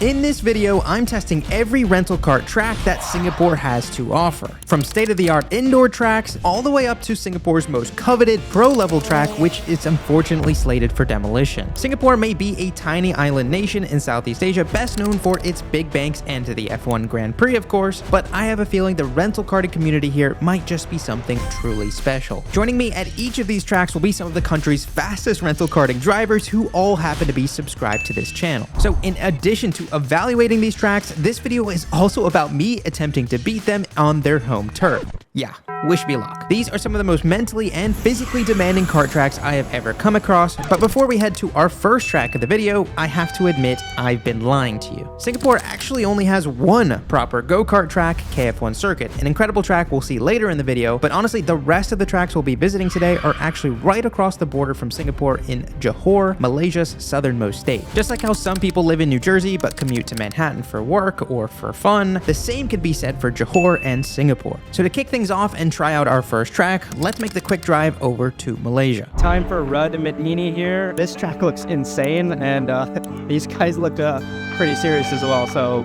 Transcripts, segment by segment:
In this video, I'm testing every rental kart track that Singapore has to offer. From state-of-the-art indoor tracks, all the way up to Singapore's most coveted pro-level track, which is unfortunately slated for demolition. Singapore may be a tiny island nation in Southeast Asia, best known for its big banks and the F1 Grand Prix, of course, but I have a feeling the rental karting community here might just be something truly special. Joining me at each of these tracks will be some of the country's fastest rental karting drivers who all happen to be subscribed to this channel. So in addition to evaluating these tracks, this video is also about me attempting to beat them on their home turf. Yeah, wish me luck. These are some of the most mentally and physically demanding kart tracks I have ever come across, but before we head to our first track of the video, I have to admit I've been lying to you. Singapore actually only has one proper go-kart track, KF1 Circuit, an incredible track we'll see later in the video, but honestly the rest of the tracks we'll be visiting today are actually right across the border from Singapore in Johor, Malaysia's southernmost state. Just like how some people live in New Jersey but commute to Manhattan for work or for fun, the same could be said for Johor and Singapore. So to kick things off and try out our first track, let's make the quick drive over to Malaysia. Time for Rud Madini here. This track looks insane, and these guys look pretty serious as well, so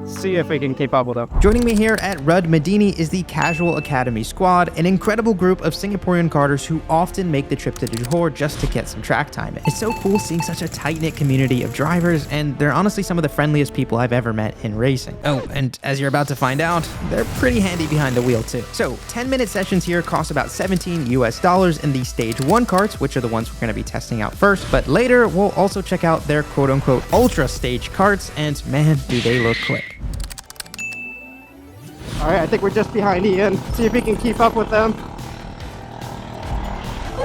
see if we can keep up with them. Joining me here at Rud Madini is the Kasual Academy squad, an incredible group of Singaporean karters who often make the trip to Johor just to get some track time in. It's so cool seeing such a tight-knit community of drivers, and they're honestly some of the friendliest people I've ever met in racing. Oh, and as you're about to find out, they're pretty handy behind the wheel too. So 10-minute sessions here cost about $17 US in the stage 1 karts, which are the ones we're going to be testing out first, but later we'll also check out their quote-unquote ultra stage karts, and man, do they look quick. All right, I think we're just behind Ian. See if we can keep up with them.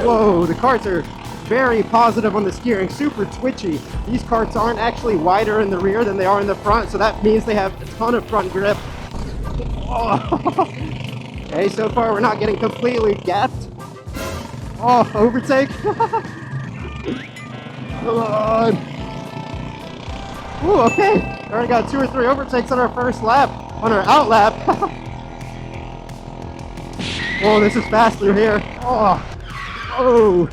Whoa, the karts are very positive on the steering, super twitchy. These karts aren't actually wider in the rear than they are in the front, so that means they have a ton of front grip. Oh. Okay, so far we're not getting completely gapped. Oh, overtake. Come on. Ooh, okay. Already got 2 or 3 overtakes on our first lap. On our out lap. Whoa, this is fast through here. Oh,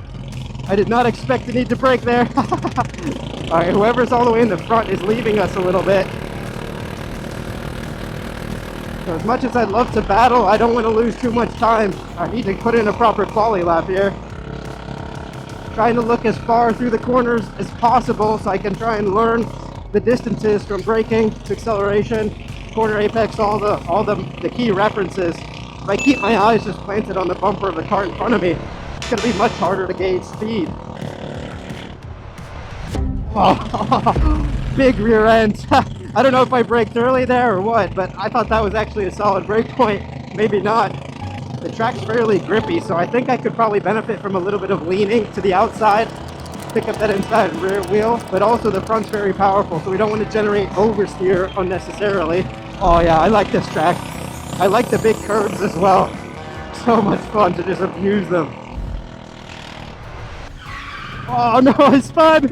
I did not expect to need to brake there. Alright, whoever's all the way in the front is leaving us a little bit. So as much as I'd love to battle, I don't want to lose too much time. I need to put in a proper quali lap here. Trying to look as far through the corners as possible so I can try and learn the distances from braking to acceleration, corner apex, all the key references. If I keep my eyes just planted on the bumper of the car in front of me, it's going to be much harder to gauge speed. Oh, big rear end. I don't know if I braked early there or what, but I thought that was actually a solid brake point. Maybe not. The track's fairly grippy, so I think I could probably benefit from a little bit of leaning to the outside, pick up that inside rear wheel, but also the front's very powerful, so we don't want to generate oversteer unnecessarily. Oh yeah, I like this track. I like the big curves as well. So much fun to just abuse them. Oh no, I spun!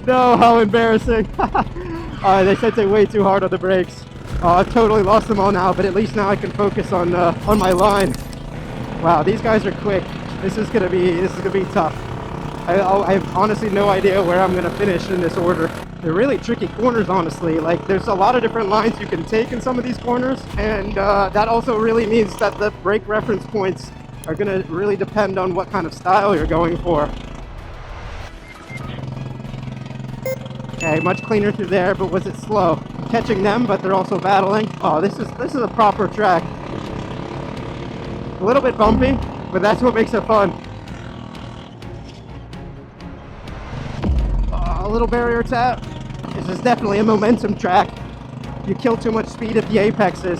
No, how embarrassing. Alright, they said they way too hard on the brakes. Oh, I've totally lost them all now, but at least now I can focus on my line. Wow, these guys are quick. This is gonna be tough. I have honestly no idea where I'm gonna finish in this order. They're really tricky corners, honestly. Like, there's a lot of different lines you can take in some of these corners, and that also really means that the brake reference points are gonna really depend on what kind of style you're going for. Okay, much cleaner through there, but was it slow? I'm catching them, but they're also battling. Oh, this is a proper track. A little bit bumpy, but that's what makes it fun. A little barrier tap. This is definitely a momentum track. You kill too much speed at the apexes.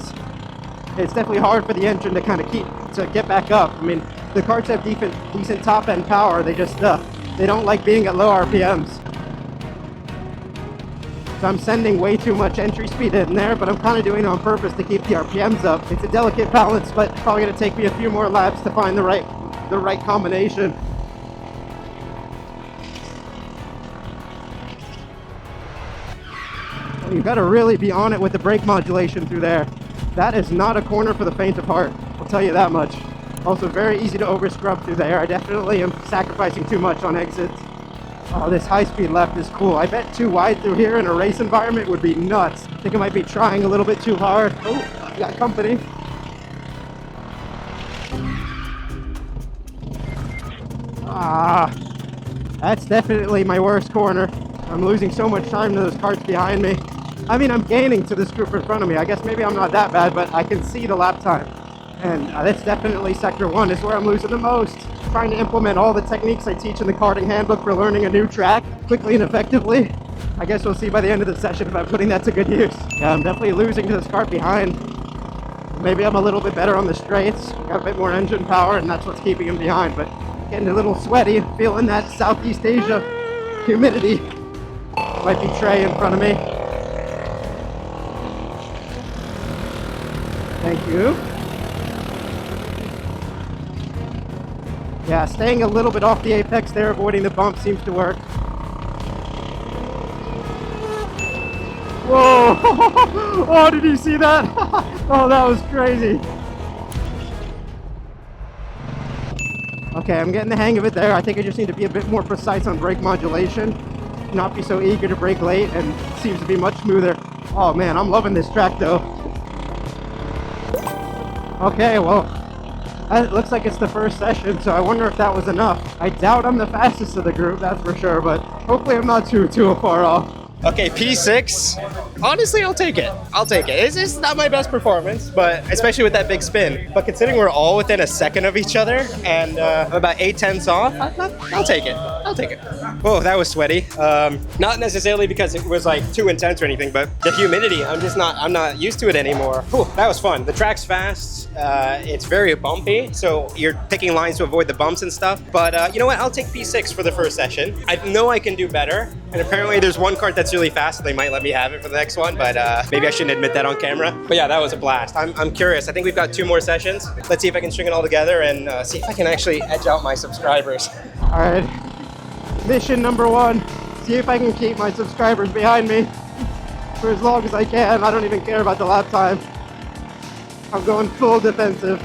It's definitely hard for the engine to kind of get back up. I mean, the karts have decent top end power. They just they don't like being at low RPMs. So I'm sending way too much entry speed in there, but I'm kind of doing it on purpose to keep the RPMs up. It's a delicate balance, but it's probably going to take me a few more laps to find the right combination. You've got to really be on it with the brake modulation through there. That is not a corner for the faint of heart, I'll tell you that much. Also very easy to over scrub through there. I definitely am sacrificing too much on exits. Oh, this high-speed left is cool. I bet too wide through here in a race environment would be nuts. I think I might be trying a little bit too hard. Oh, I got company. Ah, that's definitely my worst corner. I'm losing so much time to those karts behind me. I mean, I'm gaining to this group in front of me. I guess maybe I'm not that bad, but I can see the lap time. And that's definitely sector 1 is where I'm losing the most. Trying to implement all the techniques I teach in the karting handbook for learning a new track quickly and effectively. I guess we'll see by the end of the session if I'm putting that to good use. Yeah, I'm definitely losing to this kart behind. Maybe I'm a little bit better on the straights. Got a bit more engine power, and that's what's keeping him behind. But getting a little sweaty, feeling that Southeast Asia humidity. Might be Trey in front of me. Thank you. Yeah, staying a little bit off the apex there, avoiding the bump seems to work. Whoa! Oh, did you see that? Oh, that was crazy. Okay, I'm getting the hang of it there. I think I just need to be a bit more precise on brake modulation. Not be so eager to brake late, and it seems to be much smoother. Oh man, I'm loving this track though. Okay, well, it looks like it's the first session, so I wonder if that was enough. I doubt I'm the fastest of the group, that's for sure, but hopefully I'm not too far off. Okay, P6. Honestly, I'll take it. I'll take it. It's not my best performance, but especially with that big spin. But considering we're all within a second of each other and I'm about 8/10ths off, I'll take it. I'll take it. Whoa, that was sweaty. Not necessarily because it was like too intense or anything, but the humidity. I'm not used to it anymore. Whew, that was fun. The track's fast. It's very bumpy, so you're picking lines to avoid the bumps and stuff. But you know what? I'll take P6 for the first session. I know I can do better. And apparently there's one kart that's really fast, so they might let me have it for the next one, but maybe I shouldn't admit that on camera. But yeah, that was a blast. I'm curious. I think we've got 2 more sessions. Let's see if I can string it all together and see if I can actually edge out my subscribers. All right, mission number 1. See if I can keep my subscribers behind me for as long as I can. I don't even care about the lap time. I'm going full defensive.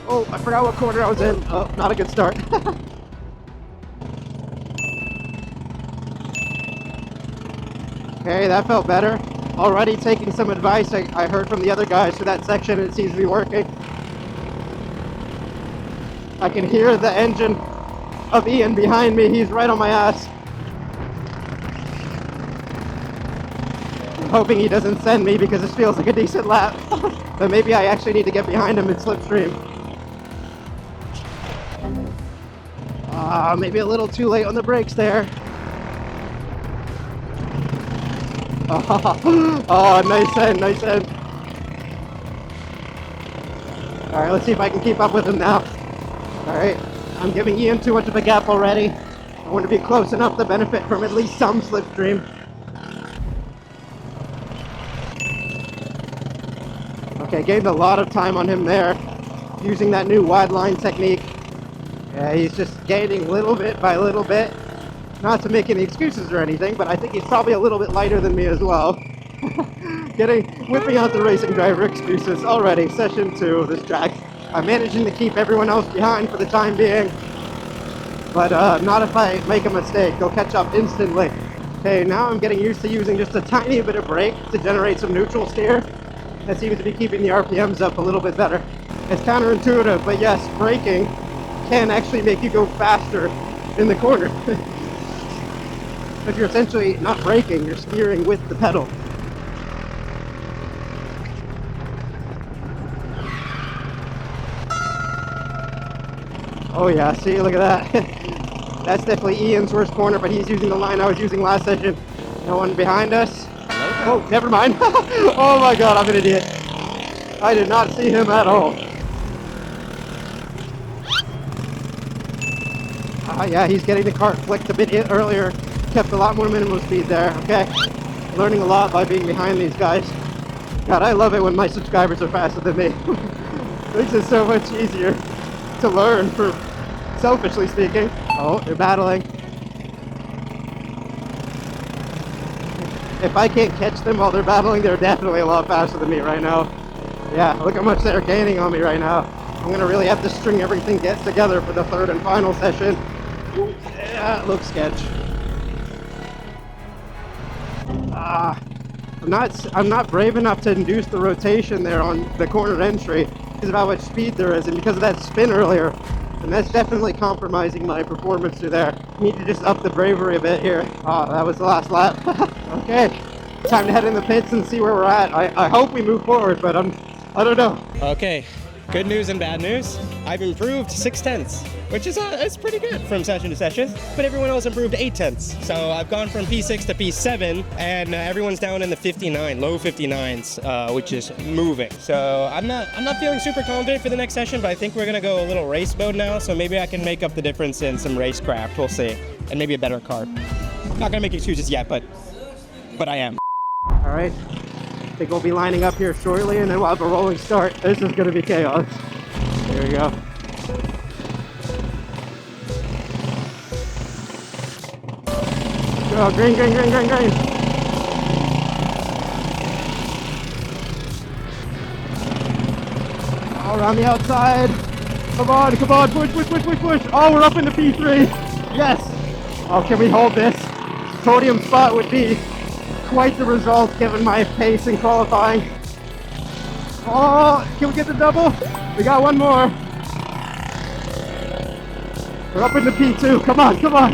Oh, I forgot what corner I was in. Oh, not a good start. Okay, that felt better. Already taking some advice I heard from the other guys for that section, and it seems to be working. I can hear the engine of Ian behind me. He's right on my ass. I'm hoping he doesn't send me because this feels like a decent lap. But maybe I actually need to get behind him in slipstream. Maybe a little too late on the brakes there. Oh, nice end, nice end. Alright, let's see if I can keep up with him now. Alright, I'm giving Ian too much of a gap already. I want to be close enough to benefit from at least some slipstream. Okay, gained a lot of time on him there, using that new wide line technique. Yeah, he's just gaining little bit by little bit. Not to make any excuses or anything, but I think he's probably a little bit lighter than me as well. Whipping out the racing driver excuses already. Session 2 of this track. I'm managing to keep everyone else behind for the time being, but not if I make a mistake. They'll catch up instantly. Okay, now I'm getting used to using just a tiny bit of brake to generate some neutral steer. That seems to be keeping the RPMs up a little bit better. It's counterintuitive, but yes, braking can actually make you go faster in the corner. But you're essentially not braking, you're steering with the pedal. Oh yeah, see, look at that. That's definitely Ian's worst corner, but he's using the line I was using last session. No one behind us. Oh, never mind. Oh my god, I'm an idiot. I did not see him at all. Yeah, he's getting the kart flicked a bit earlier. Kept a lot more minimum speed there. Okay, learning a lot by being behind these guys. God, I love it when my subscribers are faster than me. This is so much easier to learn, for selfishly speaking. Oh, they're battling. If I can't catch them while they're battling, they're definitely a lot faster than me right now. Yeah, look how much they're gaining on me right now. I'm gonna really have to string everything together for the 3rd and final session. Yeah, it looks sketch. I'm not brave enough to induce the rotation there on the corner entry because of how much speed there is, and because of that spin earlier. And that's definitely compromising my performance through there. Need to just up the bravery a bit here. Oh, that was the last lap. Okay, time to head in the pits and see where we're at. I hope we move forward, but I don't know. Okay, good news and bad news. I've improved 0.6, which is it's pretty good from session to session, but everyone else improved 0.8. So I've gone from P6 to P7, and everyone's down in the 59, low 59s, which is moving. So I'm not feeling super confident for the next session, but I think we're gonna go a little race mode now, so maybe I can make up the difference in some racecraft, we'll see, and maybe a better car. Not gonna make excuses yet, but I am. All right, I think we'll be lining up here shortly, and then we'll have a rolling start. This is gonna be chaos. There we go. Go, green, green, green, green, green. All around the outside. Come on, come on, push, push, push, push, push. Oh, we're up into P3. Yes. Oh, can we hold this? Podium spot would be quite the result given my pace in qualifying. Oh, can we get the double? We got one more. We're up into P2. Come on, come on.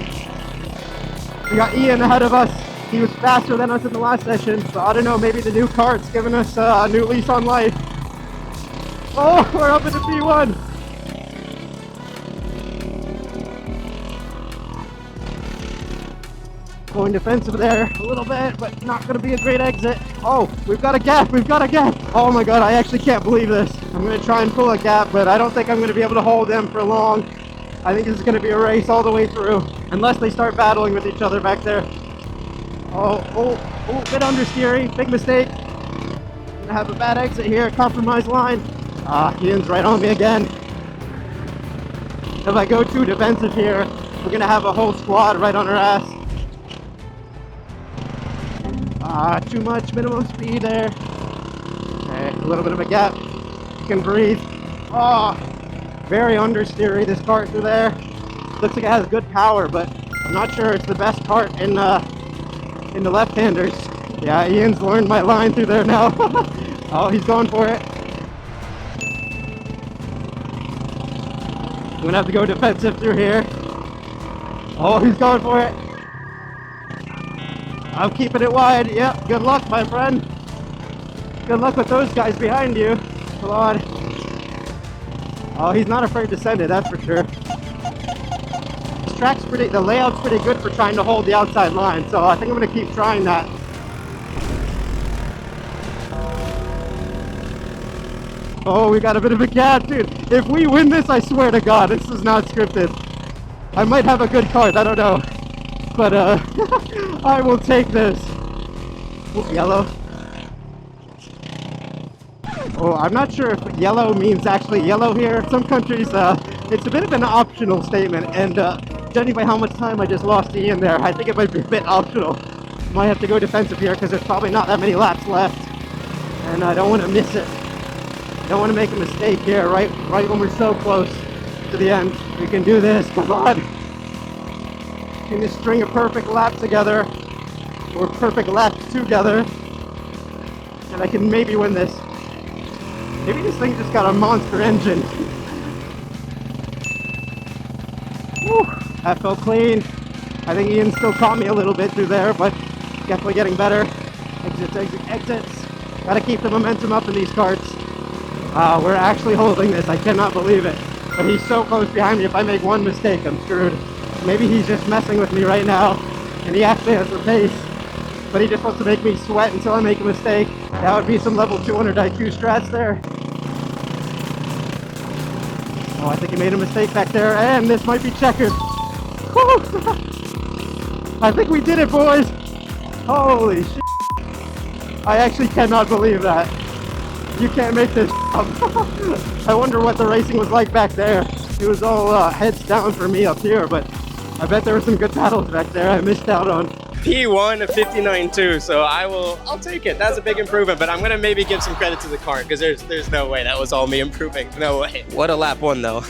We got Ian ahead of us. He was faster than us in the last session, so I don't know, maybe the new kart's giving us a new lease on life. Oh, we're up into P1. Going defensive there a little bit, but not going to be a great exit. Oh, we've got a gap, we've got a gap. Oh my god, I actually can't believe this. I'm going to try and pull a gap, but I don't think I'm going to be able to hold them for long. I think this is going to be a race all the way through, unless they start battling with each other back there. Oh, bit understeering, big mistake. Gonna have a bad exit here, compromised line. Ian's right on me again. If I go too defensive here, we're gonna have a whole squad right on our ass. Too much minimum speed there. Okay, a little bit of a gap. You can breathe. Very understeery, this kart through there. Looks like it has good power, but I'm not sure it's the best kart in the left-handers. Yeah, Ian's learned my line through there now. Oh, he's going for it. I'm gonna have to go defensive through here. Oh, he's going for it. I'm keeping it wide. Yep, good luck, my friend. Good luck with those guys behind you. Come on. Oh, he's not afraid to send it, that's for sure. This track's the layout's pretty good for trying to hold the outside line, so I think I'm gonna keep trying that. Oh, we got a bit of a gap, dude. If we win this, I swear to God, this is not scripted. I might have a good kart, I don't know. But, I will take this. Ooh, yellow. Oh, I'm not sure if yellow means actually yellow here. Some countries, it's a bit of an optional statement, and judging by how much time I just lost to Ian there, I think it might be a bit optional. Might have to go defensive here because there's probably not that many laps left, and I don't want to miss it. I don't want to make a mistake here, right when we're so close to the end. We can do this, come on. Can just string a perfect lap together, or perfect laps together, and I can maybe win this. Maybe this thing just got a monster engine. Whew, that felt clean. I think Ian still caught me a little bit through there, but definitely getting better. Exits, exits, exits. Gotta keep the momentum up in these karts. We're actually holding this. I cannot believe it. But he's so close behind me. If I make one mistake, I'm screwed. Maybe he's just messing with me right now, and he actually has the pace. But he just wants to make me sweat until I make a mistake. That would be some level 200 IQ strats there. Oh, I think he made a mistake back there, and this might be checkered. I think we did it, boys. Holy shit. I actually cannot believe that. You can't make this up. I wonder what the racing was like back there. It was all heads down for me up here, but I bet there were some good battles back there I missed out on. P1 of 59.2, so I'll take it. That's a big improvement, but I'm gonna maybe give some credit to the kart because there's no way that was all me improving. No way. What a lap one though.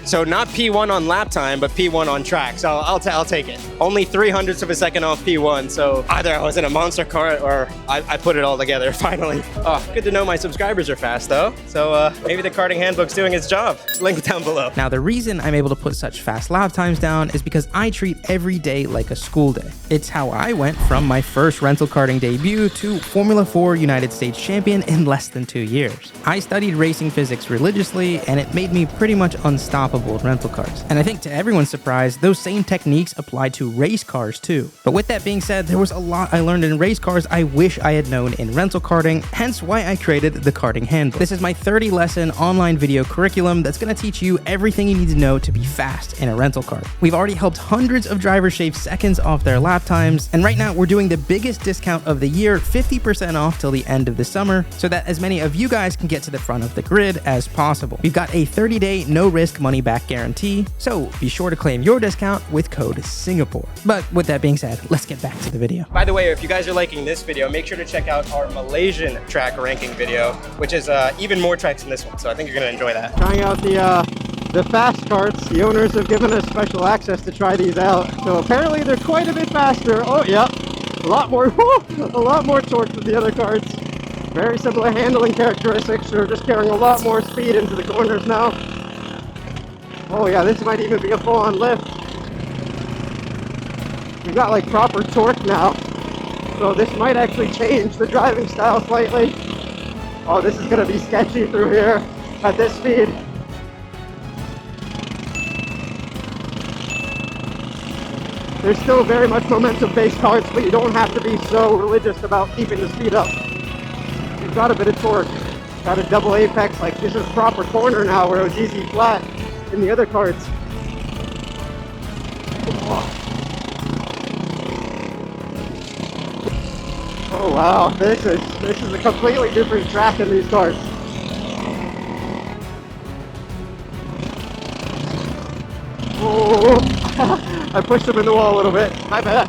So not P1 on lap time, but P1 on track. So I'll take it. Only 0.03 of a second off P1, so either I was in a monster kart or I put it all together finally. Oh, good to know my subscribers are fast though. So maybe the karting handbook's doing its job. Link down below. Now, the reason I'm able to put such fast lap times down is because I treat every day like a school day. It's how I went from my first rental karting debut to Formula 4 United States champion in less than 2 years. I studied racing physics religiously, and it made me pretty much unstoppable in rental cars. And I think to everyone's surprise, those same techniques apply to race cars too. But with that being said, there was a lot I learned in race cars I wish I had known in rental karting, hence why I created the Karting Handbook. This is my 30-lesson online video curriculum that's going to teach you everything you need to know to be fast in a rental car. We've already helped hundreds of drivers shave seconds off their lap times, and right now we're doing the biggest discount of the year, 50% off till the end of the summer, so that as many of you guys can get to the front of the grid as possible. We've got a 30-day no-risk money-back guarantee, so be sure to claim your discount with code Singapore. But with that being said, let's get back to the video. By the way, if you guys are liking this video, make sure to check out our Malaysian track ranking video, which is even more tracks than this one, so I think you're going to enjoy that. Trying out the fast karts. The owners have given us special access to try these out. So apparently they're quite a bit faster. Oh, yeah. A lot more torque than the other karts. Very similar handling characteristics. They're just carrying a lot more speed into the corners now. Oh yeah, this might even be a full-on lift. We've got like proper torque now. So this might actually change the driving style slightly. Oh, this is going to be sketchy through here at this speed. There's still very much momentum-based karts, but you don't have to be so religious about keeping the speed up. You've got a bit of torque, got a double apex, like this is proper corner now where it was easy flat in the other karts. Oh wow, this is a completely different track in these karts. Oh, I pushed him in the wall a little bit. My bad.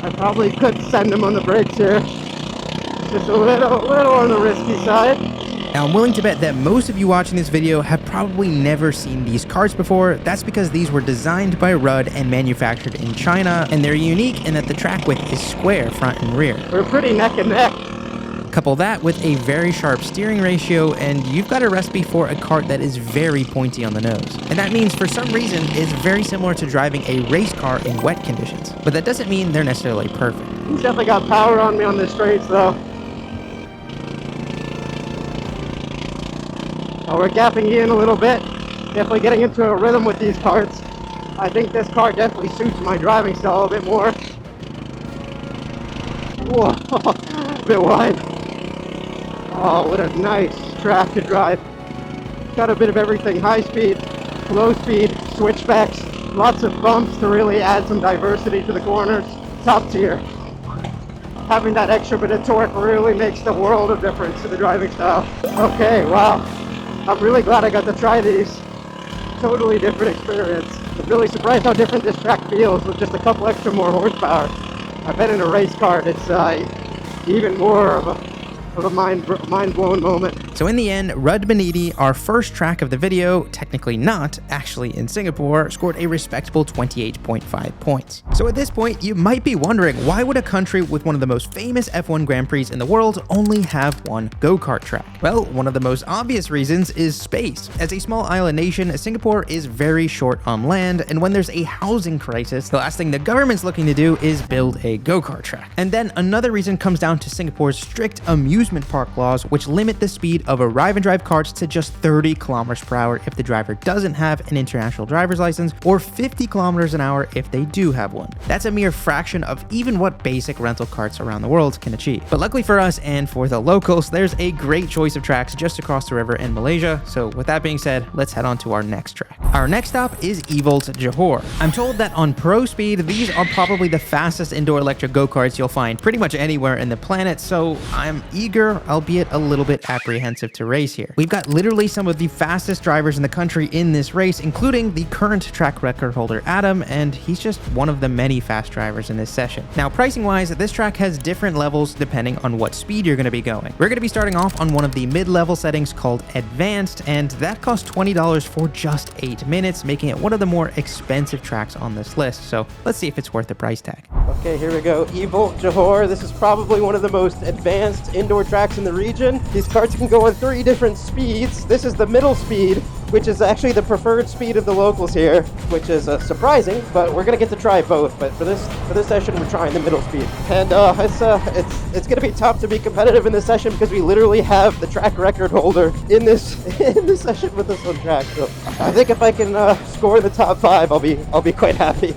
I probably could send him on the brakes here. Just a little on the risky side. Now, I'm willing to bet that most of you watching this video have probably never seen these karts before. That's because these were designed by Rudd and manufactured in China, and they're unique in that the track width is square front and rear. We're pretty neck and neck. Couple that with a very sharp steering ratio, and you've got a recipe for a kart that is very pointy on the nose. And that means, for some reason, it's very similar to driving a race car in wet conditions. But that doesn't mean they're necessarily perfect. He's definitely got power on me on the straights, though. Oh, we're gapping in a little bit. Definitely getting into a rhythm with these karts. I think this car definitely suits my driving style a bit more. Whoa, a bit wide. Oh, what a nice track to drive. Got a bit of everything, high speed, low speed, switchbacks, lots of bumps to really add some diversity to the corners. Top tier. Having that extra bit of torque really makes the world of difference to the driving style. Okay, wow. I'm really glad I got to try these. Totally different experience. I'm really surprised how different this track feels with just a couple extra more horsepower. I've been in a race car, it's even more of a mind-blown moment. So in the end, Rudd Beniti, our first track of the video, technically not actually in Singapore, scored a respectable 28.5 points. So at this point, you might be wondering, why would a country with one of the most famous F1 Grand Prix in the world only have one go-kart track? Well, one of the most obvious reasons is space. As a small island nation, Singapore is very short on land, and when there's a housing crisis, the last thing the government's looking to do is build a go-kart track. And then another reason comes down to Singapore's strict amusement park laws, which limit the speed speed of arrive and drive karts to just 30 kilometers per hour if the driver doesn't have an international driver's license, or 50 kilometers an hour if they do have one. That's a mere fraction of even what basic rental karts around the world can achieve. But luckily for us and for the locals, there's a great choice of tracks just across the river in Malaysia. So with that being said, let's head on to our next track. Our next stop is Evol's Johor. I'm told that on pro speed, these are probably the fastest indoor electric go-karts you'll find pretty much anywhere in the planet, so I'm eager, albeit a little bit apprehensive to race here. We've got literally some of the fastest drivers in the country in this race, including the current track record holder Adam, and he's just one of the many fast drivers in this session. Now, pricing-wise, this track has different levels depending on what speed you're going to be going. We're going to be starting off on one of the mid-level settings called Advanced, and that costs $20 for just 8 minutes, making it one of the more expensive tracks on this list. So let's see if it's worth the price tag. Okay, here we go. Evil Johor. This is probably one of the most advanced indoor tracks in the region. These karts can go on 3 different speeds. This is the middle speed, which is actually the preferred speed of the locals here, which is surprising, but we're gonna get to try both. But for this session, we're trying the middle speed, and it's gonna be tough to be competitive in this session because we literally have the track record holder in this session with us on track. So I think if I can score in the top 5, I'll be quite happy.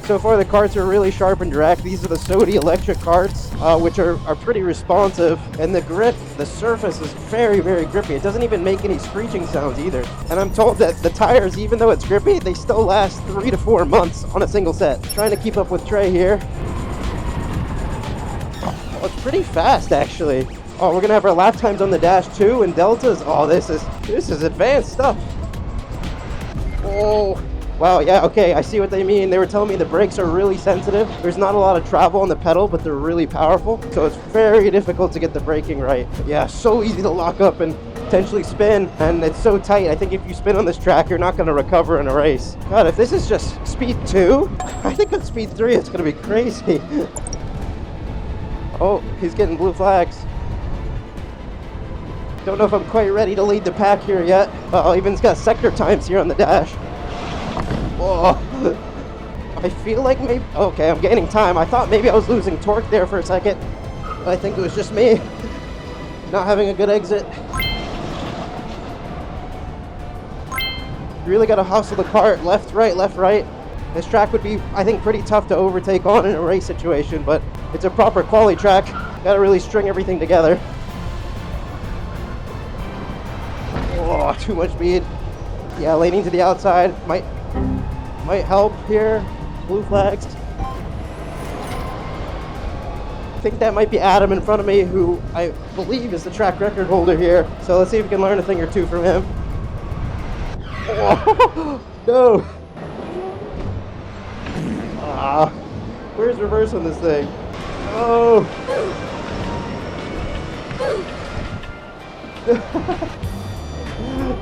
So far, the karts are really sharp and direct. These are the Sodi electric karts, which are pretty responsive. And the grip, the surface is very, very grippy. It doesn't even make any screeching sounds either. And I'm told that the tires, even though it's grippy, they still last 3 to 4 months on a single set. Trying to keep up with Trey here. Oh, it's pretty fast, actually. Oh, we're gonna have our lap times on the dash too, and deltas. Oh, this is advanced stuff. Oh. Wow, yeah, okay, I see what they mean. They were telling me the brakes are really sensitive. There's not a lot of travel on the pedal, but they're really powerful. So it's very difficult to get the braking right. But yeah, so easy to lock up and potentially spin. And it's so tight. I think if you spin on this track, you're not going to recover in a race. God, if this is just speed 2, I think with speed 3, it's going to be crazy. Oh, he's getting blue flags. Don't know if I'm quite ready to lead the pack here yet. Even's got sector times here on the dash. Oh, I feel like maybe... Okay, I'm gaining time. I thought maybe I was losing torque there for a second. I think it was just me not having a good exit. You really got to hustle the kart. Left, right, left, right. This track would be, I think, pretty tough to overtake on in a race situation, but it's a proper quality track. Got to really string everything together. Oh, too much speed. Yeah, laning to the outside might help here. Blue flags. I think that might be Adam in front of me, who I believe is the track record holder here. So let's see if we can learn a thing or two from him. Oh, no. Where's reverse on this thing? Oh.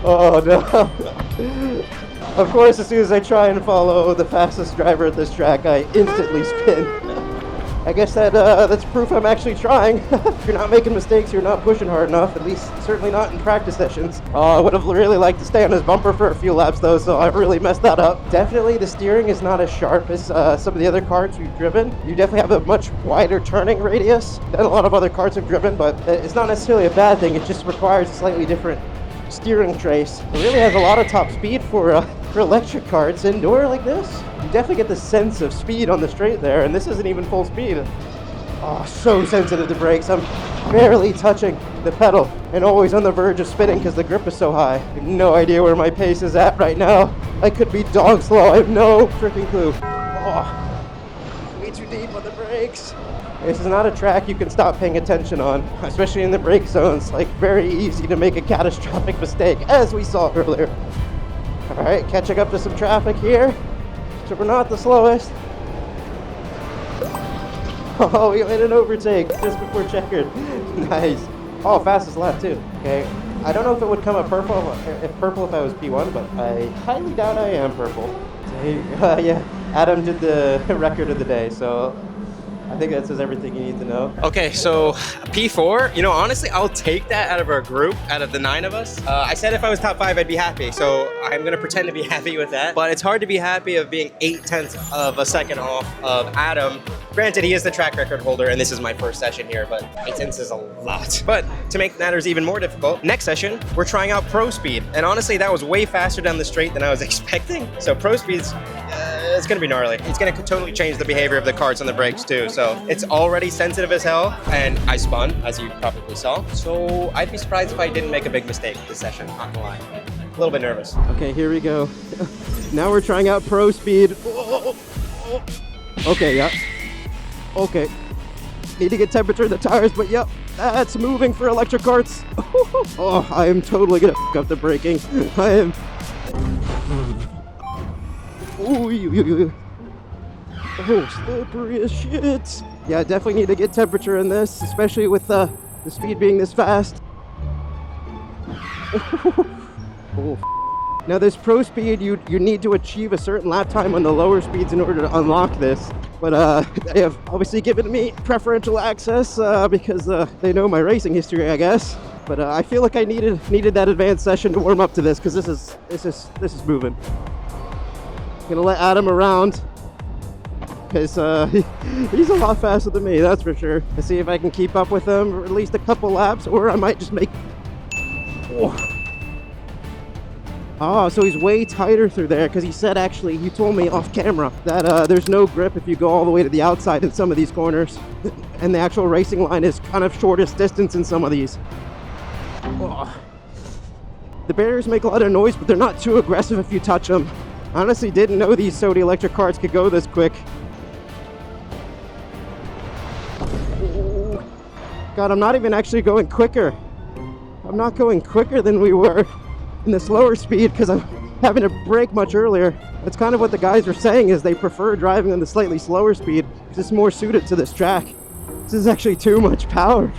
Oh no. Of course, as soon as I try and follow the fastest driver at this track, I instantly spin. I guess that's proof I'm actually trying. If you're not making mistakes, you're not pushing hard enough, at least certainly not in practice sessions. I would have really liked to stay on his bumper for a few laps though, so I really messed that up. Definitely the steering is not as sharp as some of the other karts we've driven. You definitely have a much wider turning radius than a lot of other karts have driven, but it's not necessarily a bad thing. It just requires a slightly different steering trace. It really has a lot of top speed for electric karts indoor like this. You definitely get the sense of speed on the straight there, and this isn't even full speed. Oh, so sensitive to brakes. I'm barely touching the pedal and always on the verge of spinning because the grip is so high. I have no idea where my pace is at right now. I could be dog slow. I have no freaking clue. Oh, way too deep on the brakes. This is not a track you can stop paying attention on, especially in the brake zones. Like, very easy to make a catastrophic mistake, as we saw earlier. All right, catching up to some traffic here. So we're not the slowest. Oh, we made an overtake just before checkered. Nice. Oh, fastest lap too. Okay. I don't know if it would come up purple if I was P1, but I highly doubt I am purple. Yeah, Adam did the record of the day, so I think that says everything you need to know. Okay, so P4, you know, honestly, I'll take that out of our group, out of the 9 of us. I said if I was top 5, I'd be happy, so I'm gonna pretend to be happy with that. But it's hard to be happy of being 0.8 of a second off of Adam. Granted, he is the track record holder, and this is my first session here, but 0.8 is a lot. But to make matters even more difficult, next session, we're trying out Pro Speed. And honestly, that was way faster down the straight than I was expecting. So Pro Speed's, it's gonna be gnarly. It's gonna totally change the behavior of the karts on the brakes too. So it's already sensitive as hell, and I spun, as you probably saw. So I'd be surprised if I didn't make a big mistake this session, not gonna lie. A little bit nervous. Okay, here we go. Now we're trying out Pro Speed. Okay, yeah. Okay. Need to get temperature in the tires, but yep, that's moving for electric karts. Oh, I am totally gonna f up the braking. I am. Ooh, oh, slippery as shit. Yeah, definitely need to get temperature in this, especially with the speed being this fast. Oh. Now this Pro Speed, you need to achieve a certain lap time on the lower speeds in order to unlock this. But they have obviously given me preferential access because they know my racing history, I guess. But I feel like I needed that advanced session to warm up to this because this is moving. Gonna let Adam around because he's a lot faster than me, that's for sure. Let's see if I can keep up with him for at least a couple laps, or I might just make. Oh, so he's way tighter through there because he said, actually, he told me off camera that there's no grip if you go all the way to the outside in some of these corners. And the actual racing line is kind of shortest distance in some of these. Oh. The barriers make a lot of noise, but they're not too aggressive if you touch them. I honestly didn't know these Sodi electric karts could go this quick. Oh. God, I'm not even actually going quicker. I'm not going quicker than we were in the slower speed because I'm having to brake much earlier. That's kind of what the guys are saying, is they prefer driving on the slightly slower speed because it's more suited to this track. This is actually too much power.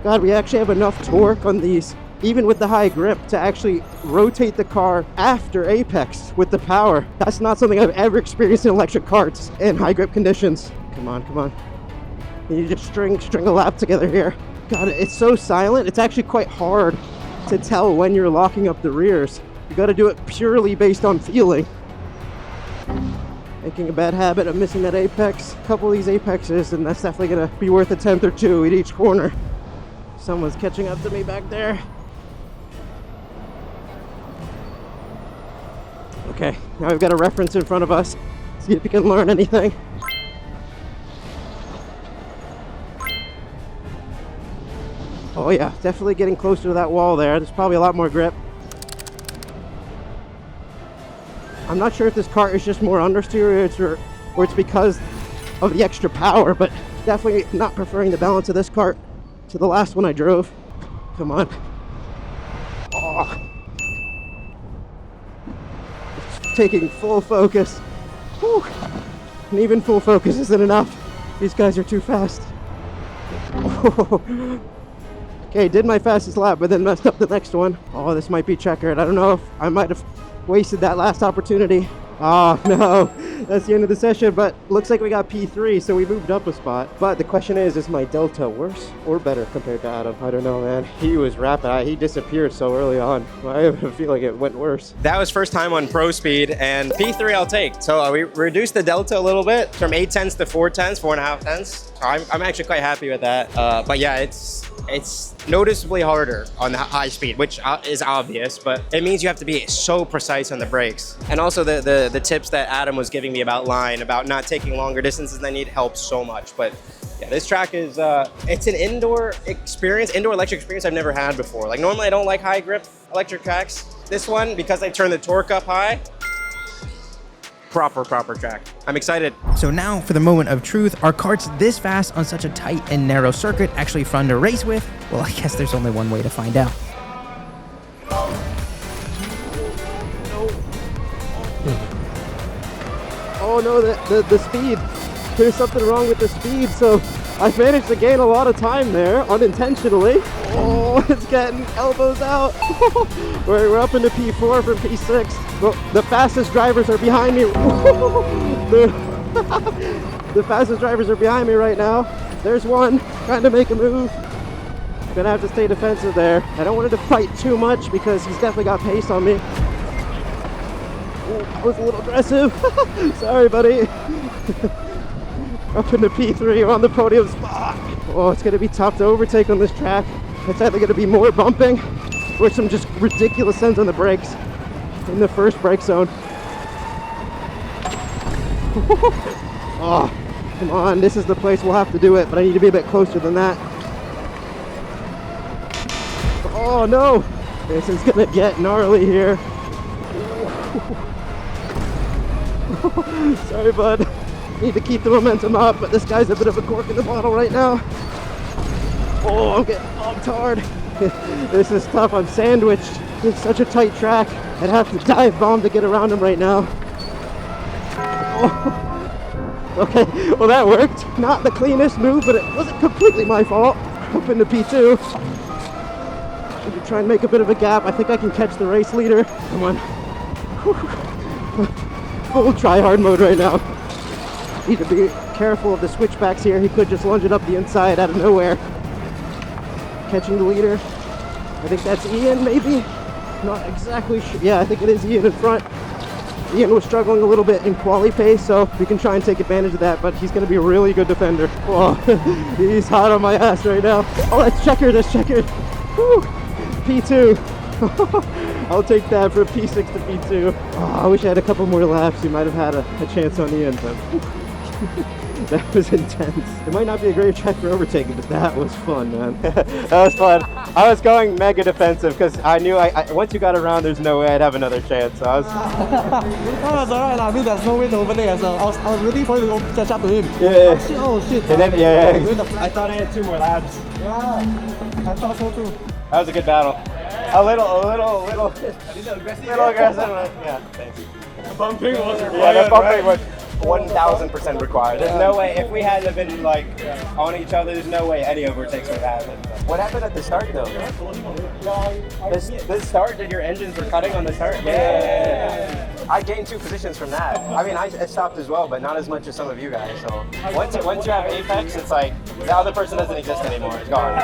God, we actually have enough torque on these, even with the high grip, to actually rotate the car after apex with the power. That's not something I've ever experienced in electric karts in high grip conditions. Come on, come on. You just string a lap together here. God, it's so silent. It's actually quite hard to tell when you're locking up the rears. You got to do it purely based on feeling. Making a bad habit of missing that apex. A couple of these apexes, and that's definitely gonna be worth a 10th or 2 at each corner. Someone's catching up to me back there. Okay, now we've got a reference in front of us. See if we can learn anything. Oh yeah, definitely getting closer to that wall there. There's probably a lot more grip. I'm not sure if this kart is just more understeer or it's because of the extra power, but definitely not preferring the balance of this kart to the last one I drove. Come on. Oh. It's taking full focus. Whew. And even full focus isn't enough. These guys are too fast. Oh. Okay, did my fastest lap, but then messed up the next one. Oh, this might be checkered. I don't know if I might have wasted that last opportunity. Oh, no. That's the end of the session, but looks like we got P3, so we moved up a spot. But the question is my delta worse or better compared to Adam? I don't know, man. He was rapid. He disappeared so early on. I have a feeling it went worse. That was first time on Pro Speed, and P3 I'll take. So we reduced the delta a little bit from 0.8 to 4.4.5 tenths. So I'm actually quite happy with that. But yeah, it's noticeably harder on the high speed, which is obvious, but it means you have to be so precise on the brakes. And also the tips that Adam was giving me about line, about not taking longer distances than I need, helps so much. But yeah, this track is, it's an indoor electric experience I've never had before. Like normally I don't like high grip electric tracks. This one, because I turn the torque up high, proper track. I'm excited. So now for the moment of truth. Are karts this fast on such a tight and narrow circuit actually fun to race with? Well, I guess there's only one way to find out. Oh no, the speed. There's something wrong with the speed, so I managed to gain a lot of time there, unintentionally. Oh, it's getting elbows out. We're up into P4 from P6. Well, the fastest drivers are behind me. The fastest drivers are behind me right now. There's one trying to make a move. Gonna have to stay defensive there. I don't want him to fight too much because he's definitely got pace on me. Ooh, that was a little aggressive. Sorry, buddy. Up into P3 on the podium spot. Oh, it's gonna be tough to overtake on this track. It's either gonna be more bumping or some just ridiculous sends on the brakes in the first brake zone. Oh, come on, this is the place we'll have to do it, but I need to be a bit closer than that. Oh no, this is gonna get gnarly here. Sorry, bud. Need to keep the momentum up, but this guy's a bit of a cork in the bottle right now. Oh, I'm getting bogged hard. This is tough. I'm sandwiched. It's such a tight track. I'd have to dive bomb to get around him right now. Oh. Okay, well that worked. Not the cleanest move, but it wasn't completely my fault. Up into P2. Maybe try and make a bit of a gap. I think I can catch the race leader. Come on. Full try-hard mode right now. Need to be careful of the switchbacks here. He could just lunge it up the inside out of nowhere. Catching the leader. I think that's Ian, maybe? Not exactly sure. Yeah, I think it is Ian in front. Ian was struggling a little bit in quali pace, so we can try and take advantage of that, but he's going to be a really good defender. Oh, he's hot on my ass right now. Oh, that's checkered, that's checkered. Whew. P2. I'll take that from P6 to P2. Oh, I wish I had a couple more laps. He might have had a chance on the end, but that was intense. It might not be a great track for overtaking, but that was fun, man. That was fun. I was going mega defensive because I knew once you got around, there's no way I'd have another chance. So I was. Oh, that's alright. I mean, there's no way to overtake. So I was waiting for you to catch up to him. Yeah. Oh shit. And then, yeah. I thought I had 2 more laps. Yeah, I thought so too. That was a good battle. A little aggressive. Yeah, thanks. Bumping was required. Yeah, the bumping was 1000% required. There's no way, if we hadn't been like on each other, there's no way any overtakes would happen. What happened at the start though? This start, did your engines were cutting on the start? Yeah. I gained 2 positions from that. I mean, I stopped as well, but not as much as some of you guys. So once you have apex, it's like the other person doesn't exist anymore. It's gone.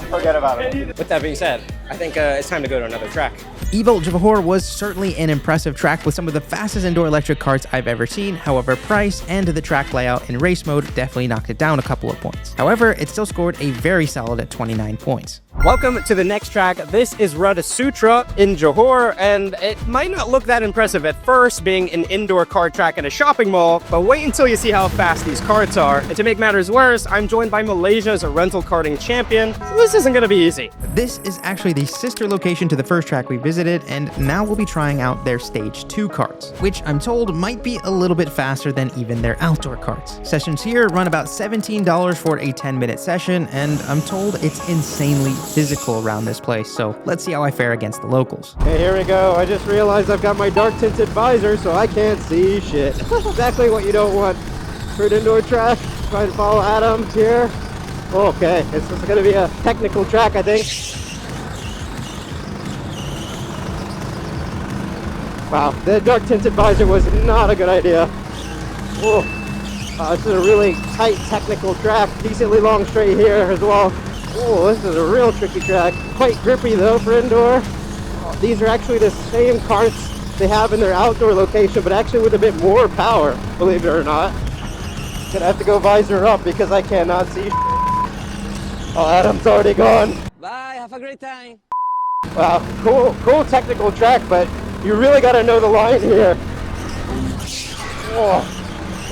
Forget about it. With that being said, I think it's time to go to another track. Evolt Johor was certainly an impressive track with some of the fastest indoor electric karts I've ever seen. However, price and the track layout in race mode definitely knocked it down a couple of points. However, it still scored a very solid at 29 points. Welcome to the next track. This is Rudda Sutra in Johor, and it might not look that impressive at first, being an indoor kart track in a shopping mall, but wait until you see how fast these karts are. And to make matters worse, I'm joined by Malaysia as a rental karting champion, so this isn't gonna be easy. This is actually the sister location to the first track we visited, and now we'll be trying out their Stage 2 karts, which I'm told might be a little bit faster than even their outdoor karts. Sessions here run about $17 for a 10-minute session, and I'm told it's insanely physical around this place, so let's see how I fare against the locals. Okay, here we go. I just realized I've got my dark tinted visor, so I can't see shit. Exactly what you don't want for an indoor track. Trying to follow Adam here. Okay, it's just gonna be a technical track, I think. Wow, the dark tinted visor was not a good idea. Whoa. This is a really tight technical track. Decently long straight here as well. Oh, this is a real tricky track. Quite grippy though for indoor. These are actually the same karts they have in their outdoor location, but actually with a bit more power, believe it or not. Gonna have to go visor up because I cannot see. Oh, Adam's already gone. Bye, have a great time. Wow, cool technical track, but you really gotta know the line here. Oh,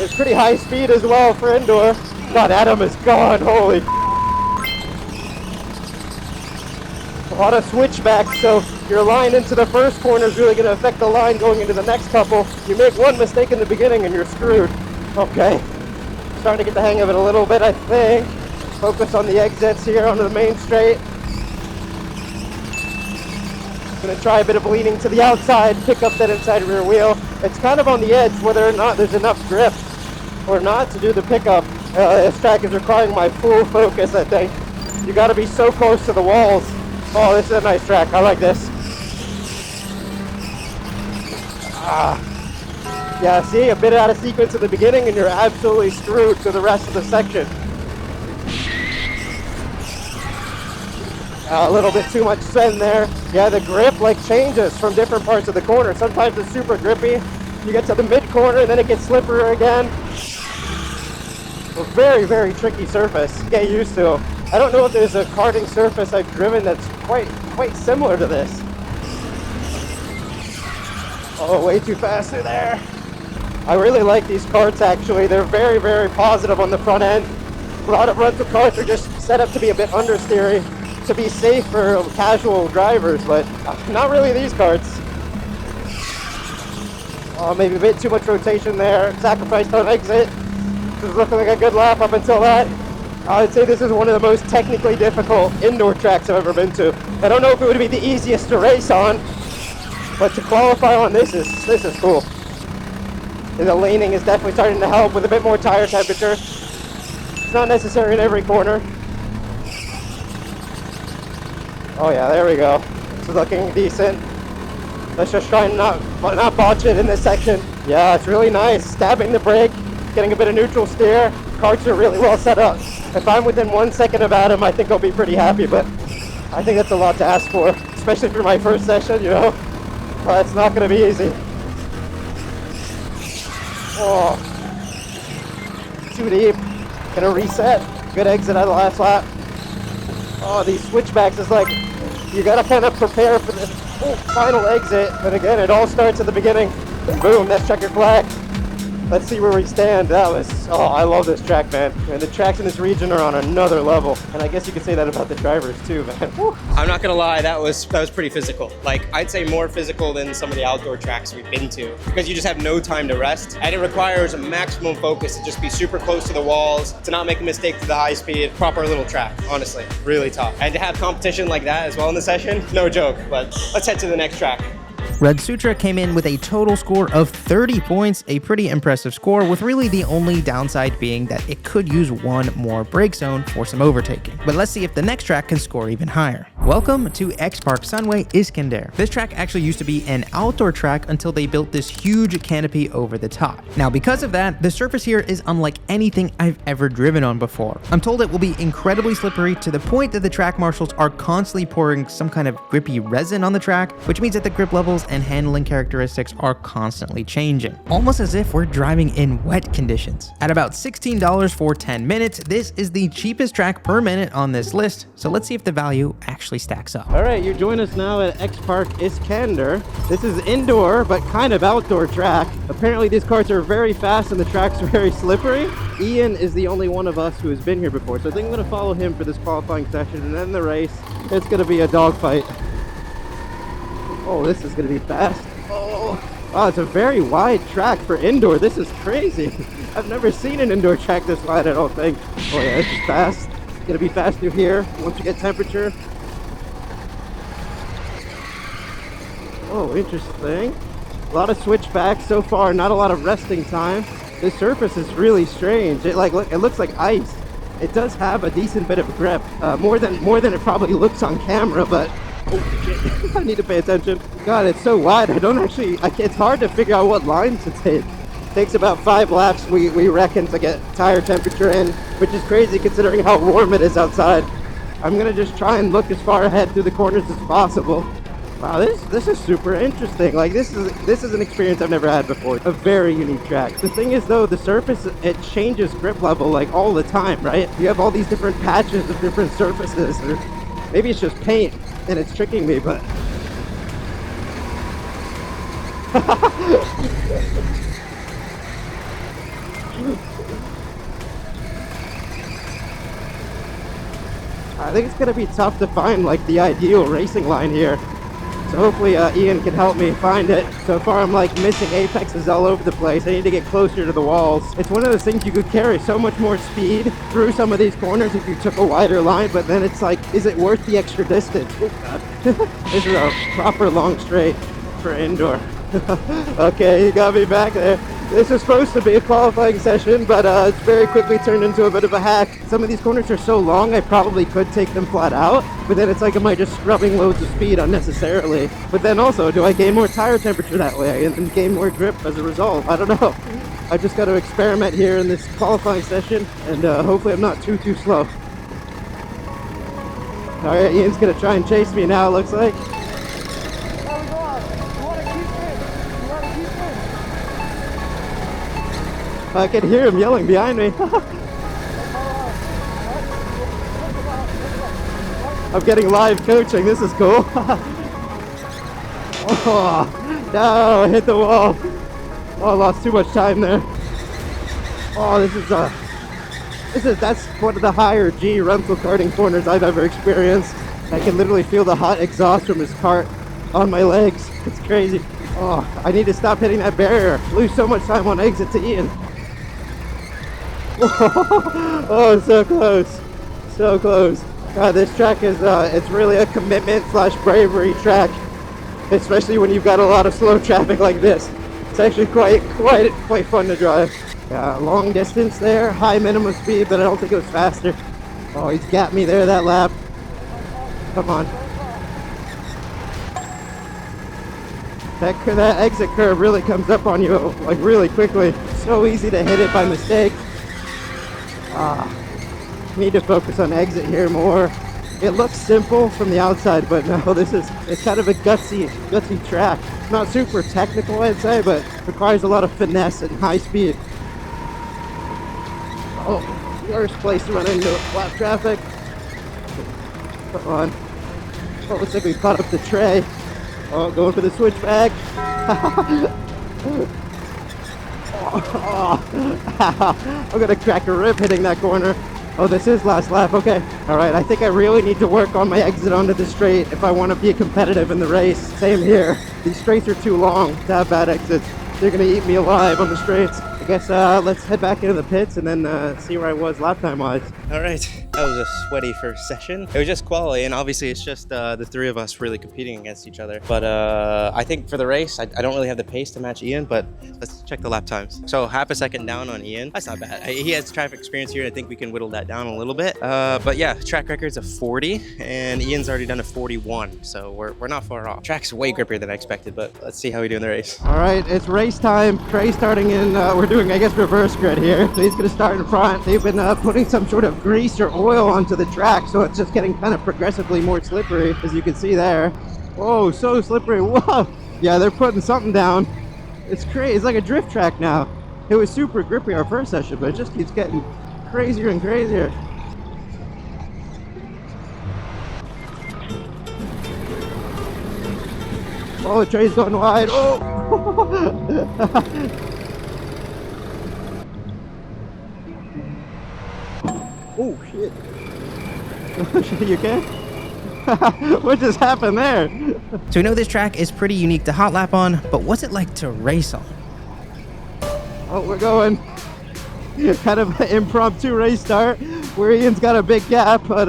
it's pretty high speed as well for indoor. God, Adam is gone, holy. A lot of switchbacks, so your line into the first corner is really going to affect the line going into the next couple. You make one mistake in the beginning and you're screwed. Okay, starting to get the hang of it a little bit, I think. Focus on the exits here onto the main straight. Going to try a bit of leaning to the outside, pick up that inside rear wheel. It's kind of on the edge whether or not there's enough grip or not to do the pickup. This track is requiring my full focus, I think. You got to be so close to the walls. Oh, this is a nice track. I like this. Yeah, see, a bit out of sequence at the beginning and you're absolutely screwed for the rest of the section. A little bit too much spin there. Yeah, the grip like changes from different parts of the corner. Sometimes it's super grippy. You get to the mid corner and then it gets slipperier again. A very, very tricky surface to get used to. I don't know if there's a karting surface I've driven that's quite similar to this. Oh, way too fast through there. I really like these karts actually. They're very, very positive on the front end. A lot of rental karts are just set up to be a bit understeery to be safe for casual drivers, but not really these karts. Oh, maybe a bit too much rotation there. Sacrificed on exit. This is looking like a good lap up until that. I would say this is one of the most technically difficult indoor tracks I've ever been to. I don't know if it would be the easiest to race on, but to qualify on this is cool. And the laning is definitely starting to help with a bit more tire temperature. It's not necessary in every corner. Oh yeah, there we go. This is looking decent. Let's just try and not botch it in this section. Yeah, it's really nice. Stabbing the brake, getting a bit of neutral steer. Karts are really well set up. If I'm within 1 second of Adam, I think I'll be pretty happy, but I think that's a lot to ask for, especially for my first session, you know? It's not gonna be easy. Oh, too deep. Gonna reset. Good exit out of the last lap. Oh, these switchbacks is like, you gotta kind of prepare for the final exit, but again, it all starts at the beginning. And boom, that's checker flag. Let's see where we stand. Oh, I love this track, man. And the tracks in this region are on another level. And I guess you could say that about the drivers too, man. Woo. I'm not gonna lie, that was pretty physical. Like, I'd say more physical than some of the outdoor tracks we've been to, because you just have no time to rest. And it requires a maximum focus to just be super close to the walls, to not make a mistake to the high speed. Proper little track, honestly, really tough. And to have competition like that as well in the session, no joke. But let's head to the next track. Red Sutra came in with a total score of 30 points, a pretty impressive score, with really the only downside being that it could use one more brake zone for some overtaking. But let's see if the next track can score even higher. Welcome to X Park Sunway Iskandar. This track actually used to be an outdoor track until they built this huge canopy over the top. Now, because of that, the surface here is unlike anything I've ever driven on before. I'm told it will be incredibly slippery to the point that the track marshals are constantly pouring some kind of grippy resin on the track, which means that the grip levels and handling characteristics are constantly changing, almost as if we're driving in wet conditions. At about $16 for 10 minutes, this is the cheapest track per minute on this list, so let's see if the value actually stacks up. All right, you join us now at X Park Iskandar. This is indoor, but kind of outdoor track. Apparently these karts are very fast and the tracks are very slippery. Ian is the only one of us who has been here before, so I think I'm gonna follow him for this qualifying session, and then the race, it's gonna be a dogfight. Oh, this is gonna be fast. Oh, it's a very wide track for indoor. This is crazy. I've never seen an indoor track this wide, I don't think. Oh yeah, this is fast. It's gonna be fast through here once you get temperature. Oh, interesting. A lot of switchbacks so far, not a lot of resting time. This surface is really strange. It looks like ice. It does have a decent bit of grip, more than it probably looks on camera, but oh shit, I need to pay attention. God, it's so wide. It's hard to figure out what line to take. It takes about 5 laps, we reckon, to get tire temperature in, which is crazy considering how warm it is outside. I'm gonna just try and look as far ahead through the corners as possible. Wow, this is super interesting. Like, this is an experience I've never had before. A very unique track. The thing is though, the surface, it changes grip level like all the time, right? You have all these different patches of different surfaces, or maybe it's just paint and it's tricking me, but I think it's gonna be tough to find like the ideal racing line here. So hopefully Ian can help me find it. So far I'm like missing apexes all over the place. I need to get closer to the walls. It's one of those things you could carry so much more speed through some of these corners if you took a wider line, but then it's like, is it worth the extra distance? Oh God. This is a proper long straight for indoor. Okay, you got me back there. This is supposed to be a qualifying session, but it's very quickly turned into a bit of a hack. Some of these corners are so long, I probably could take them flat out, but then it's like, am I just scrubbing loads of speed unnecessarily? But then also, do I gain more tire temperature that way and gain more grip as a result? I don't know. I just got to experiment here in this qualifying session, and hopefully I'm not too slow. All right, Ian's gonna try and chase me now, it looks like. I can hear him yelling behind me. I'm getting live coaching, this is cool. Oh, no, I hit the wall. Oh, I lost too much time there. Oh, that's one of the higher G rental karting corners I've ever experienced. I can literally feel the hot exhaust from his cart on my legs. It's crazy. Oh, I need to stop hitting that barrier. Lose so much time on exit to Ian. Oh, so close. So close. God, this track is, it's really a commitment / bravery track. Especially when you've got a lot of slow traffic like this. It's actually quite fun to drive. Long distance there, high minimum speed, but I don't think it was faster. Oh, he's got me there that lap. Come on. That exit curve really comes up on you like really quickly. So easy to hit it by mistake. Need to focus on exit here more. It looks simple from the outside, but no, it's kind of a gutsy track. Not super technical, I'd say, but requires a lot of finesse and high speed. Oh, worst place to run into flat traffic. Come on. Oh, looks like we caught up to Trey. Oh, going for the switchback. I'm gonna crack a rib hitting that corner. Oh, this is last lap, okay. All right, I think I really need to work on my exit onto the straight if I want to be competitive in the race. Same here. These straights are too long to have bad exits. They're gonna eat me alive on the straights. I guess let's head back into the pits and then see where I was lap time wise. All right, that was a sweaty first session. It was just quality, and obviously it's just the three of us really competing against each other. But I think for the race, I don't really have the pace to match Ian, but let's check the lap times. So half a second down on Ian. That's not bad. He has traffic experience here, and I think we can whittle that down a little bit. But yeah, track record's a 40, and Ian's already done a 41, so we're not far off. Track's way grippier than I expected, but let's see how we do in the race. All right, it's race time. Trey starting in, we're doing, I guess, reverse grid here. So he's gonna start in front. They've been putting some sort of grease or oil onto the track, so it's just getting kind of progressively more slippery, as you can see there. Whoa, so slippery. Whoa. Yeah, they're putting something down. It's crazy. It's like a drift track now. It was super grippy our first session, but it just keeps getting crazier and crazier. Oh, Trey's going wide. Oh! Oh, shit. You okay? What just happened there? So we know this track is pretty unique to hot lap on, but what's it like to race on? Oh, we're going. Kind of an impromptu race start where Ian's got a big gap, but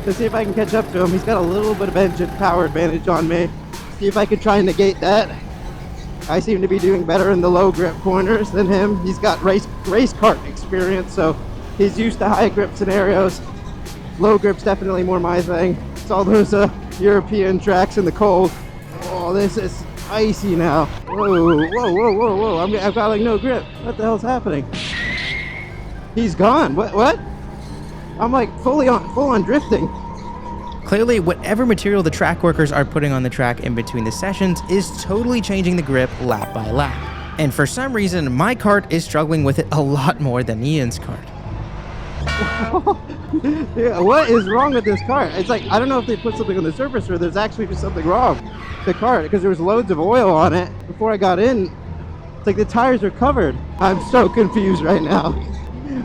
let's see if I can catch up to him. He's got a little bit of engine power advantage on me. See if I can try and negate that. I seem to be doing better in the low grip corners than him. He's got race kart experience, so he's used to high grip scenarios. Low grip's definitely more my thing. It's all those European tracks in the cold. Oh, this is icy now. Whoa. I've got like no grip. What the hell's happening? He's gone. What? I'm like full on drifting. Clearly, whatever material the track workers are putting on the track in between the sessions is totally changing the grip lap by lap. And for some reason, my kart is struggling with it a lot more than Ian's kart. Yeah, what is wrong with this kart? It's like, I don't know if they put something on the surface or there's actually just something wrong with the kart, because there was loads of oil on it before I got in. It's like the tires are covered. I'm so confused right now.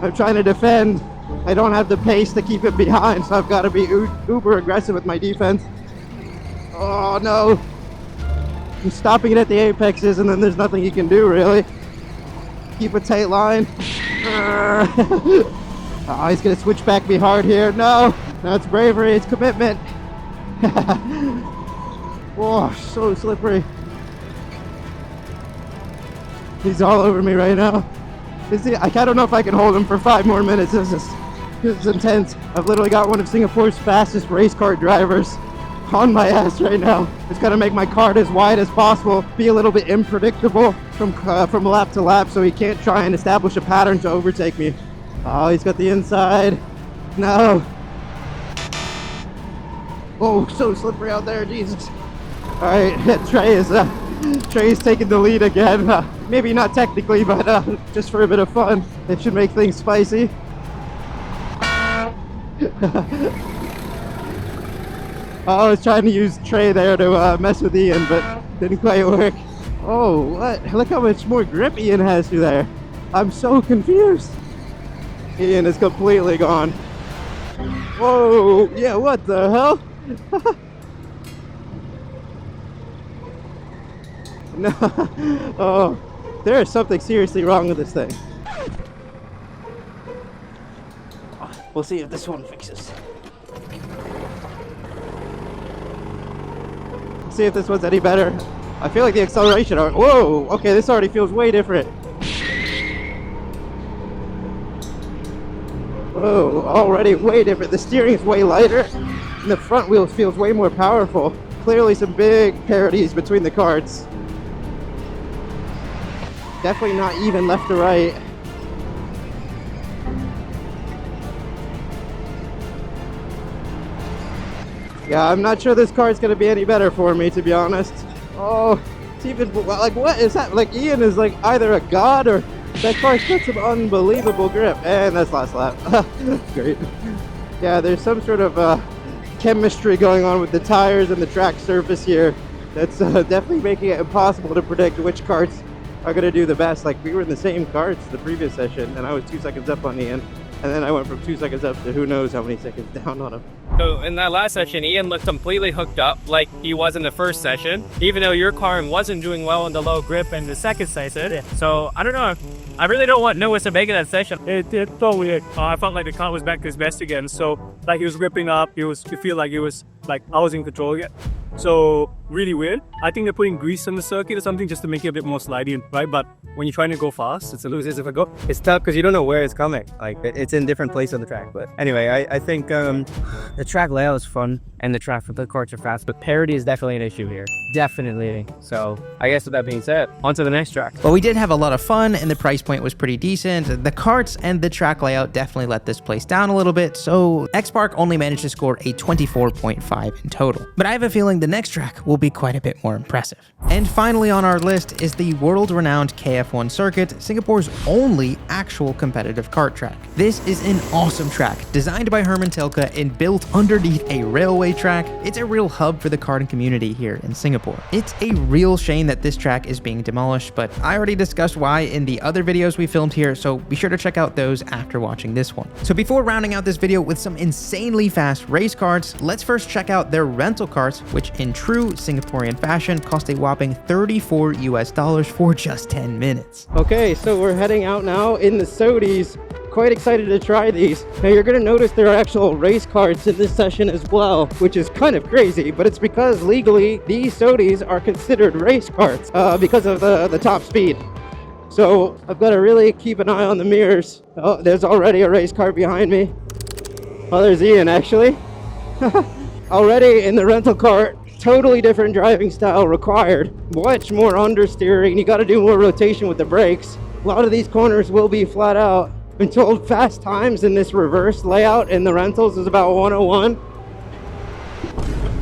I'm trying to defend. I don't have the pace to keep it behind, so I've got to be uber aggressive with my defense. Oh no. I'm stopping it at the apexes, and then there's nothing you can do really. Keep a tight line. Oh, he's gonna switch back me hard here. No, it's bravery, it's commitment. Oh, so slippery. He's all over me right now. I don't know if I can hold him for 5 more minutes. This is intense. I've literally got one of Singapore's fastest race car drivers on my ass right now. It's got to make my kart as wide as possible, be a little bit unpredictable from lap to lap, so he can't try and establish a pattern to overtake me. Oh, he's got the inside. No. Oh, so slippery out there, Jesus. All right, Trey's taking the lead again. Maybe not technically, but just for a bit of fun. It should make things spicy. I was trying to use Trey there to mess with Ian, but didn't quite work. Oh, what? Look how much more grip Ian has through there. I'm so confused. Ian is completely gone. Whoa, yeah, what the hell? No. Oh, there is something seriously wrong with this thing. We'll see if this one fixes. See if this one's any better. I feel like the acceleration. Whoa, okay, this already feels way different. Whoa, already way different. The steering is way lighter, and the front wheel feels way more powerful. Clearly some big parities between the karts. Definitely not even left to right. Yeah, I'm not sure this car's gonna be any better for me, to be honest. Oh, it's even, like, what is that? Like, Ian is like either a god or that car's got some unbelievable grip. And that's last lap. Great. Yeah, there's some sort of chemistry going on with the tires and the track surface here that's definitely making it impossible to predict which karts are gonna do the best. Like, we were in the same karts the previous session, and I was 2 seconds up on Ian. And then I went from 2 seconds up to who knows how many seconds down on him. So in that last session, Ian looked completely hooked up like he was in the first session, even though your car wasn't doing well in the low grip in the second session. Yeah. So I don't know. I really don't want Noah to make it that session. It's so weird. I felt like the car was back to his best again. So like he was ripping up. You feel like it was like I was in control again. So really weird. I think they're putting grease on the circuit or something just to make it a bit more slidey, right? But when you're trying to go fast, it's a lose. If I go, it's tough because you don't know where it's coming. Like, it's in different place on the track. But anyway, I think the track layout is fun and the track for the karts are fast, but parity is definitely an issue here. Definitely. So I guess with that being said, on to the next track. Well, we did have a lot of fun and the price point was pretty decent. The karts and the track layout definitely let this place down a little bit, so X-Park only managed to score a 24.5 in total. But I have a feeling the next track will be quite a bit more impressive. And finally on our list is the world-renowned KF1 circuit, Singapore's only actual competitive kart track. This is an awesome track, designed by Herman Tilke and built underneath a railway track. It's a real hub for the karting community here in Singapore. It's a real shame that this track is being demolished, but I already discussed why in the other videos we filmed here, so be sure to check out those after watching this one. So before rounding out this video with some insanely fast race karts, let's first check out their rental karts, which in true Singaporean fashion cost a whopping $34 US for just 10 minutes. Okay, so we're heading out now in the Sodies. Quite excited to try these. Now you're gonna notice there are actual race karts in this session as well, which is kind of crazy, but it's because legally these Sodies are considered race karts because of the top speed. So I've got to really keep an eye on the mirrors. Oh, there's already a race car behind me. Oh, there's Ian actually. Already in the rental cart, totally different driving style required. Much more understeering. You got to do more rotation with the brakes. A lot of these corners will be flat out. Been told fast times in this reverse layout in the rentals is about 101.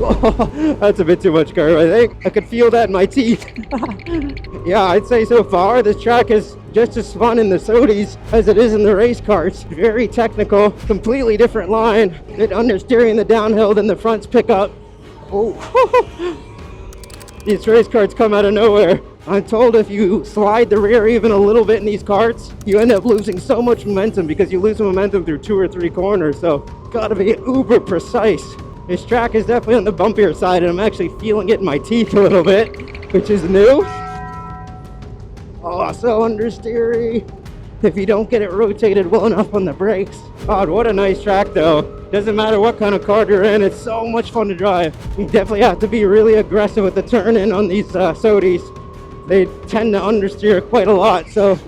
Oh, that's a bit too much curve, I think. I could feel that in my teeth. Yeah, I'd say so far this track is just as fun in the Sodies as it is in the race karts. Very technical, completely different line. Bit understeering the downhill than the fronts pick up. Oh, these race karts come out of nowhere. I'm told if you slide the rear even a little bit in these karts, you end up losing so much momentum because you lose momentum through 2 or 3 corners. So gotta be uber precise. This track is definitely on the bumpier side, and I'm actually feeling it in my teeth a little bit, which is new. Oh, so understeery. If you don't get it rotated well enough on the brakes. God, what a nice track though. Doesn't matter what kind of car you're in, it's so much fun to drive. You definitely have to be really aggressive with the turn in on these Sodies. they tend to understeer quite a lot. So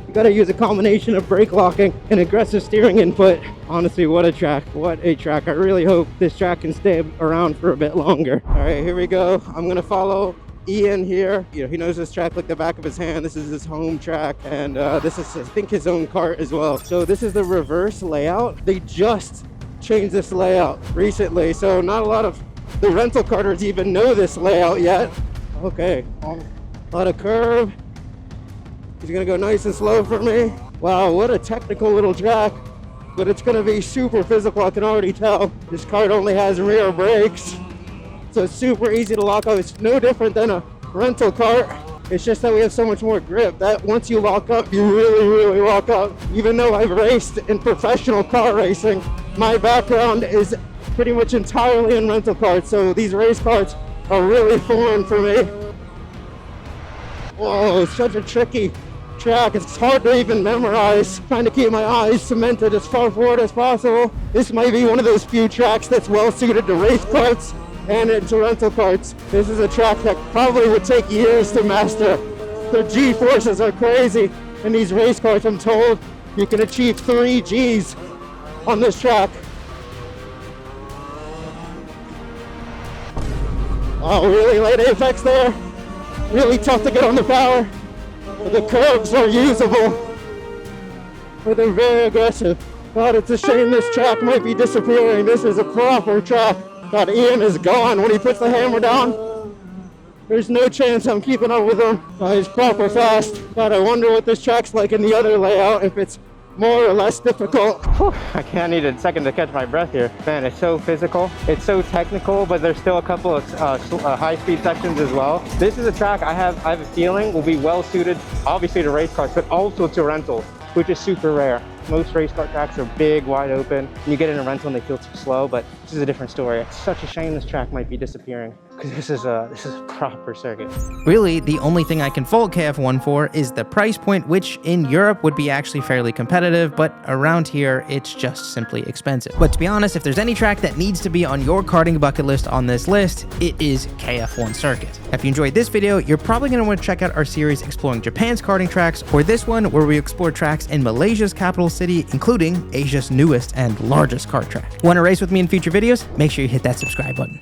you got to use a combination of brake locking and aggressive steering input. Honestly, what a track, what a track. I really hope this track can stay around for a bit longer. All right, here we go. I'm gonna follow Ian here. You know, he knows this track like the back of his hand. This is his home track, and this is, I think, his own kart as well. So this is the reverse layout. They just changed this layout recently, so not a lot of the rental karters even know this layout yet. Okay, a lot of curve. He's gonna go nice and slow for me. Wow, what a technical little track, but it's gonna be super physical, I can already tell. This kart only has rear brakes, so it's super easy to lock up. It's no different than a rental kart. It's just that we have so much more grip that once you lock up, you really lock up. Even though I've raced in professional car racing, my background is pretty much entirely in rental karts, so these race karts are really foreign for me. Whoa, it's such a tricky track. It's hard to even memorize. Trying to keep my eyes cemented as far forward as possible. This might be one of those few tracks that's well suited to race karts and into rental karts. This is a track that probably would take years to master. The G-forces are crazy in these race karts. I'm told you can achieve 3 Gs on this track. Oh, really late apex there. Really tough to get on the power. But the curves are usable. But they're very aggressive. God, it's a shame this track might be disappearing. This is a proper track. God, Ian is gone when he puts the hammer down. There's no chance I'm keeping up with him. He's proper fast. God, I wonder what this track's like in the other layout, if it's more or less difficult. I can't need a second to catch my breath here. Man, it's so physical. It's so technical, but there's still a couple of high-speed sections as well. This is a track I have a feeling will be well suited, obviously to race cars, but also to rentals, which is super rare. Most race car tracks are big, wide open. You get in a rental and they feel too slow, but this is a different story. It's such a shame this track might be disappearing, because this is a proper circuit. Really, the only thing I can fault KF1 for is the price point, which in Europe would be actually fairly competitive, but around here, it's just simply expensive. But to be honest, if there's any track that needs to be on your karting bucket list on this list, it is KF1 Circuit. If you enjoyed this video, you're probably going to want to check out our series exploring Japan's karting tracks, or this one where we explore tracks in Malaysia's capital city, including Asia's newest and largest kart track. Want to race with me in future videos? Make sure you hit that subscribe button.